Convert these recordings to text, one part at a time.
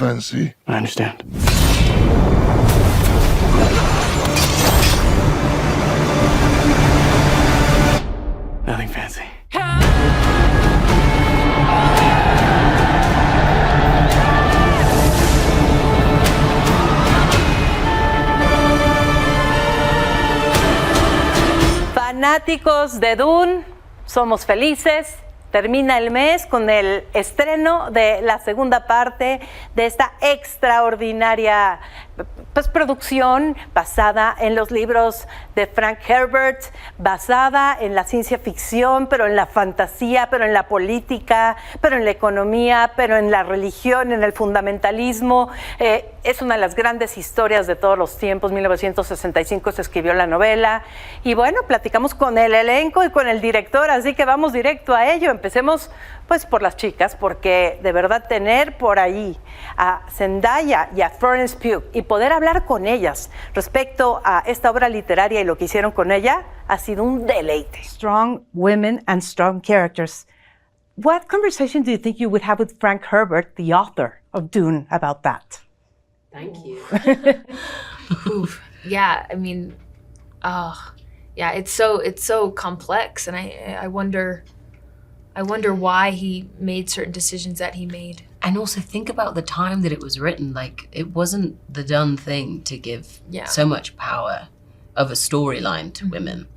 fancy. I understand. Nothing fancy. Fanáticos de Dune, somos felices. Termina el mes con el estreno de la segunda parte de esta extraordinaria producción basada en los libros de Frank Herbert, basada en la ciencia ficción, pero en la fantasía, pero en la política, pero en la economía, pero en la religión, en el fundamentalismo. Es una de las grandes historias de todos los tiempos. 1965 se escribió la novela. Y bueno, platicamos con el elenco y con el director, así que vamos directo a ello. Empecemos pues por las chicas, porque de verdad tener por ahí a Zendaya y a Florence Pugh y poder hablar con ellas respecto a esta obra literaria y lo que hicieron con ella ha sido un deleite. Strong women and strong characters. What conversation do you think you would have with Frank Herbert, the author of Dune, about that? Thank you. Oof. Yeah, I mean, yeah, it's so complex, and I wonder why he made certain decisions that he made. And also think about the time that it was written. Like, it wasn't the done thing to give so much power of a storyline to women,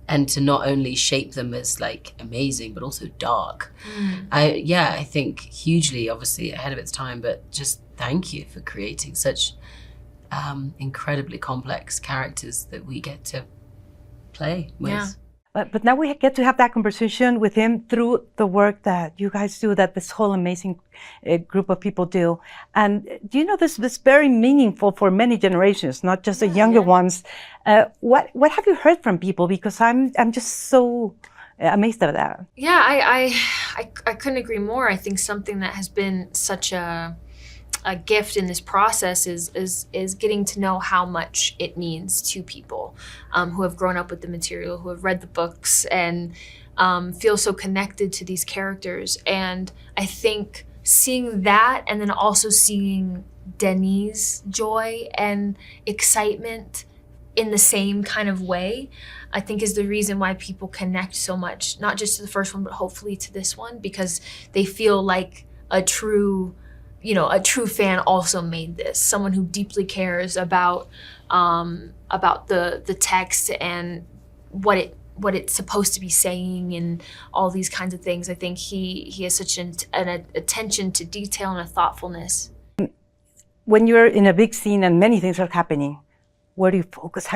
and to not only shape them as like amazing, but also dark. I think hugely, obviously ahead of its time, but just thank you for creating such incredibly complex characters that we get to play with. Yeah. But now we get to have that conversation with him through the work that you guys do, that this whole amazing group of people do. And do you know this very meaningful for many generations, not just the younger ones. What have you heard from people? Because I'm just so amazed at that. Yeah, I couldn't agree more. I think something that has been such a gift in this process is getting to know how much it means to people who have grown up with the material, who have read the books, and feel so connected to these characters. And I think seeing that, and then also seeing Denis' joy and excitement in the same kind of way, I think is the reason why people connect so much, not just to the first one, but hopefully to this one, because they feel like a true fan also made this, someone who deeply cares about the text and what it's supposed to be saying and all these kinds of things. I think he has such an attention to detail and a thoughtfulness. When you're in a big scene and many things are happening, where do you focus?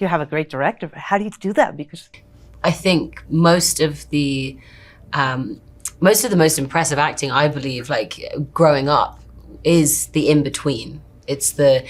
You have a great director, but how do you do that? Because I think most of the most impressive acting, I believe, like growing up, is the in-between. It's the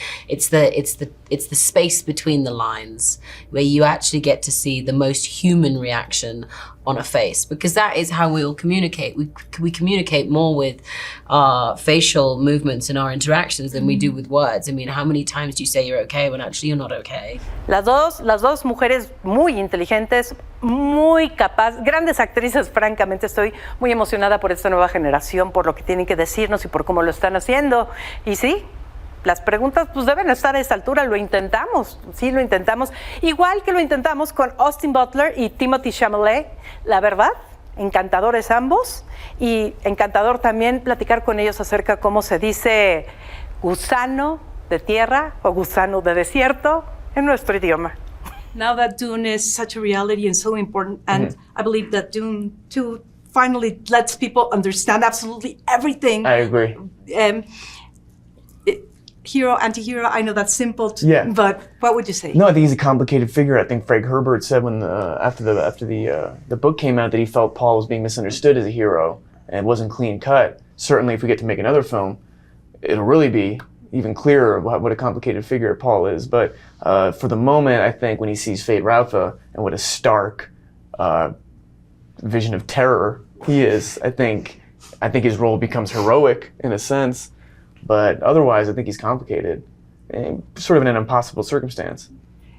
space between the lines where you actually get to see the most human reaction on a face, because that is how we will communicate. We communicate more with our facial movements and our interactions than we do with words. I mean, how many times do you say you're okay when actually you're not okay? Las dos mujeres muy inteligentes, muy capaces, grandes actrices. Francamente estoy muy emocionada por esta nueva generación, por lo que tienen que decirnos y por cómo lo están haciendo. Y sí, las preguntas pues deben estar a esta altura. Lo intentamos, sí, lo intentamos. Igual que lo intentamos con Austin Butler y Timothée Chalamet. La verdad, encantadores ambos. Y encantador también platicar con ellos acerca cómo se dice gusano de tierra o gusano de desierto en nuestro idioma. Now that Dune is such a reality and so important, and I believe that Dune 2 finally lets people understand absolutely everything. I agree. Hero, anti-hero, I know that's simple, but what would you say? No, I think he's a complicated figure. I think Frank Herbert said when after the book came out that he felt Paul was being misunderstood as a hero and it wasn't clean cut. Certainly, if we get to make another film, it'll really be even clearer what a complicated figure Paul is. But for the moment, I think when he sees Fate Raufa and what a stark vision of terror he is, I think his role becomes heroic in a sense. But otherwise, I think he's complicated, sort of in an impossible circumstance.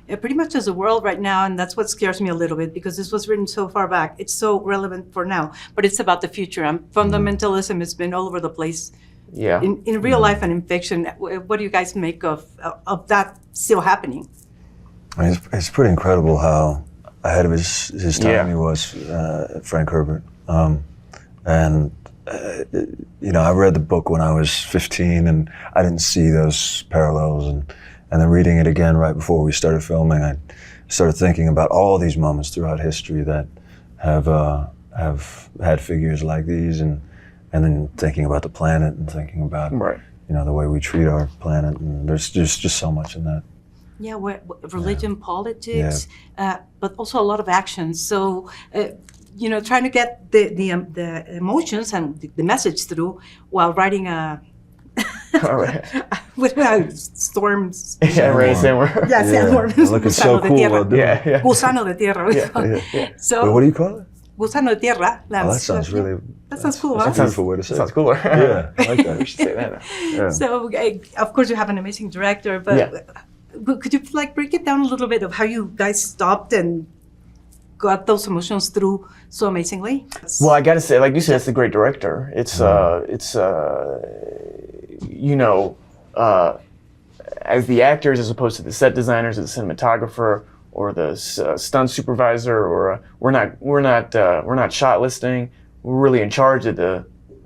Yeah, pretty much as a world right now, and that's what scares me a little bit, because this was written so far back. It's so relevant for now, but it's about the future. And fundamentalism has been all over the place Yeah. in real life and in fiction. What do you guys make of that still happening? I mean, it's pretty incredible how ahead of his time he was, Frank Herbert. I read the book when I was 15, and I didn't see those parallels. And then reading it again right before we started filming, I started thinking about all these moments throughout history that have had figures like these, and then thinking about the planet and thinking about the way we treat our planet. And there's just so much in that. Yeah, religion, politics, but also a lot of action. So, trying to get the emotions and the message through while writing with storms. Yeah, right, sandworm. Yeah, sandworm. Looking so cool. Gusano de tierra. So, wait, what do you call it? Gusano de tierra. That sounds really. That sounds cool. That's a beautiful way to say it. Sounds cooler. Yeah, I like that. We should say that. Yeah. So, of course, you have an amazing director, but could you break it down a little bit of how you guys stopped and got those emotions through so amazingly? Well, I gotta say, like you said, it's a great director. It's as the actors, as opposed to the set designers or the cinematographer or the stunt supervisor, or we're not shot listing. We're really in charge of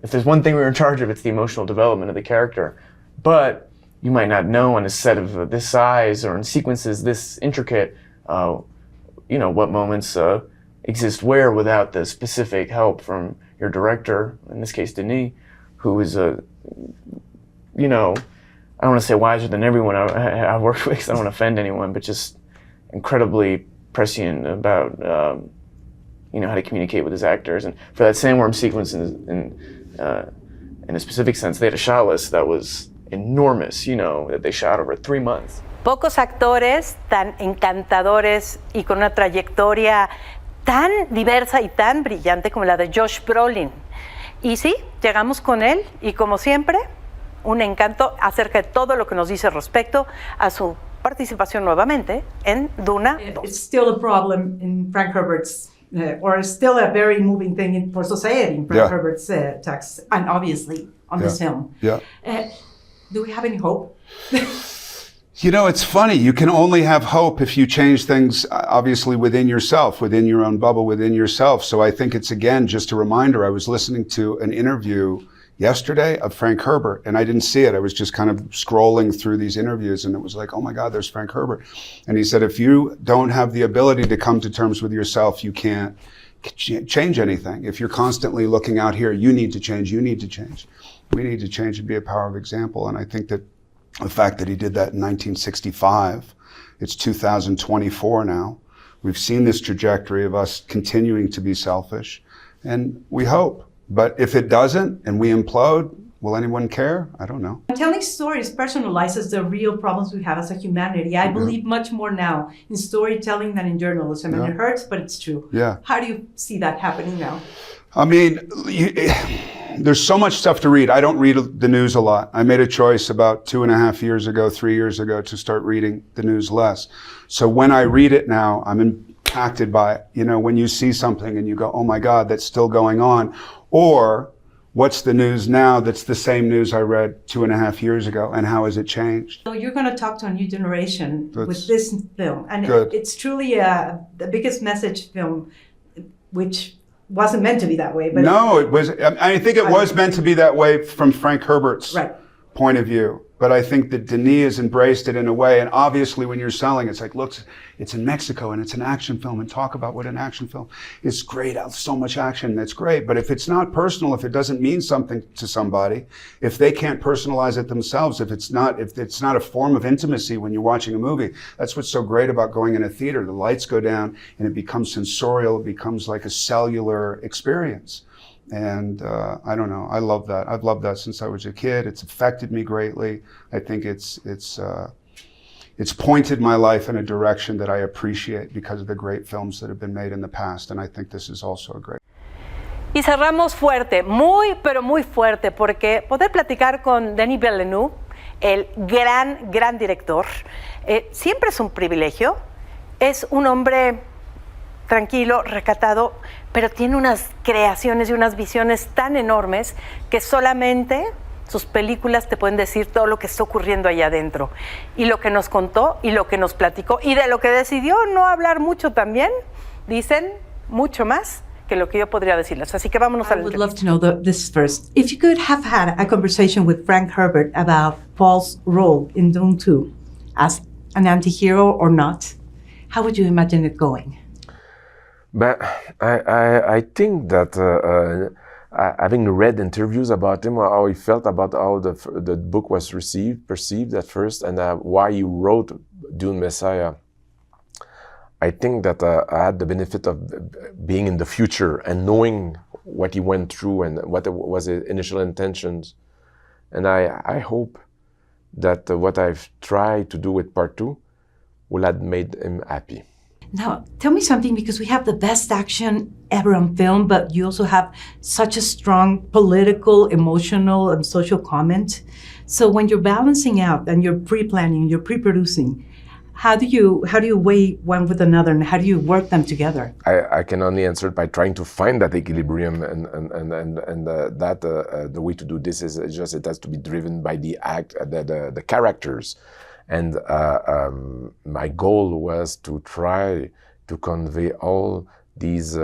if there's one thing we're in charge of, it's the emotional development of the character. But you might not know on a set of this size or in sequences this intricate, what moments exist where without the specific help from your director, in this case Denis, who is I don't want to say wiser than everyone I've worked with, because I don't want to offend anyone, but just incredibly prescient about how to communicate with his actors. And for that sandworm sequence in a specific sense, they had a shot list that was enormous, that they shot over 3 months. Pocos actores tan encantadores y con una trayectoria tan diversa y tan brillante como la de Josh Brolin. Y sí, llegamos con él y como siempre, un encanto acerca de todo lo que nos dice respecto a su participación nuevamente en Duna 2. It's still a problem in Frank Herbert's, or still a very moving thing for society in Frank Herbert's text, and obviously on this film. Yeah. Do we have any hope? It's funny. You can only have hope if you change things, obviously, within yourself, within your own bubble, within yourself. So I think it's, again, just a reminder. I was listening to an interview yesterday of Frank Herbert, and I didn't see it. I was just kind of scrolling through these interviews, and it was like, oh my God, there's Frank Herbert. And he said, if you don't have the ability to come to terms with yourself, you can't change anything. If you're constantly looking out here, you need to change, we need to change and be a power of example. And I think that the fact that he did that in 1965, it's 2024 now. We've seen this trajectory of us continuing to be selfish, and we hope. But if it doesn't and we implode, will anyone care? I don't know. Telling stories personalizes the real problems we have as a humanity. I believe much more now in storytelling than in journalism, and it hurts, but it's true. Yeah. How do you see that happening now? I mean, there's so much stuff to read. I don't read the news a lot. I made a choice about 2.5 years ago, 3 years ago, to start reading the news less. So when I read it now, I'm impacted by it. When you see something and you go, oh my God, that's still going on. Or what's the news now that's the same news I read 2.5 years ago, and how has it changed? So you're going to talk to a new generation with this film. And it's truly the biggest message film, which wasn't meant to be that way. But no, it was. I think it was meant to be that way from Frank Herbert's point of view. But I think that Denis has embraced it in a way. And obviously when you're selling, it's like, look, it's in Mexico and it's an action film, and talk about what an action film is. Great. So much action. That's great. But if it's not personal, if it doesn't mean something to somebody, if they can't personalize it themselves, if it's not a form of intimacy when you're watching a movie, that's what's so great about going in a theater. The lights go down and it becomes sensorial. It becomes like a cellular experience. And I don't know. I love that. I've loved that since I was a kid. It's affected me greatly. I think it's pointed my life in a direction that I appreciate because of the great films that have been made in the past. And I think this is also a great. Y cerramos fuerte, muy, pero muy fuerte, porque poder platicar con Denis Villeneuve, el gran director, siempre es un privilegio. Es un hombre tranquilo, recatado, pero tiene unas creaciones y unas visiones tan enormes que solamente sus películas te pueden decir todo lo que está ocurriendo allá adentro. Y lo que nos contó y lo que nos platicó y de lo que decidió no hablar mucho también, dicen mucho más que lo que yo podría decirles. Así que vámonos a la I would love to know this first. If you could have had a conversation with Frank Herbert about Paul's role in Dune 2 as an anti-hero or not, how would you imagine it going? But I think that having read interviews about him, how he felt about how the book was perceived at first, and why he wrote Dune Messiah, I think that I had the benefit of being in the future and knowing what he went through and what was his initial intentions. And I hope that what I've tried to do with part 2 will have made him happy. Now, tell me something, because we have the best action ever on film, but you also have such a strong political, emotional, and social comment. So when you're balancing out and you're pre-planning, you're pre-producing, how do you weigh one with another, and how do you work them together? I can only answer it by trying to find that equilibrium, and the way to do this is just it has to be driven by the the characters. And my goal was to try to convey all these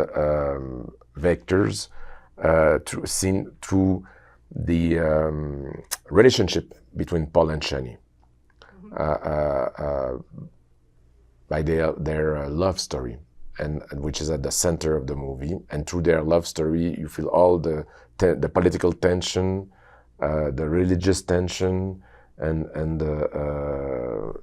vectors through the relationship between Paul and Shani, by their love story, and which is at the center of the movie. And through their love story, you feel all the political tension, the religious tension. And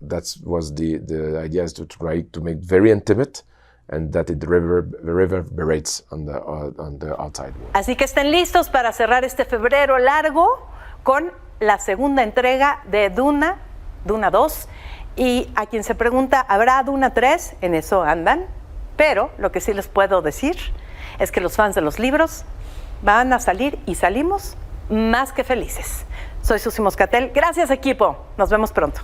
that was the idea, is to try to make very intimate, and that it reverberates on the outside world. Así que estén listos para cerrar este febrero largo con la segunda entrega de Duna 2. Y a quien se pregunta, ¿habrá Duna 3? En eso andan. Pero lo que sí les puedo decir es que los fans de los libros van a salir, y salimos más que felices. Soy Susana Moscatel. Gracias, equipo. Nos vemos pronto.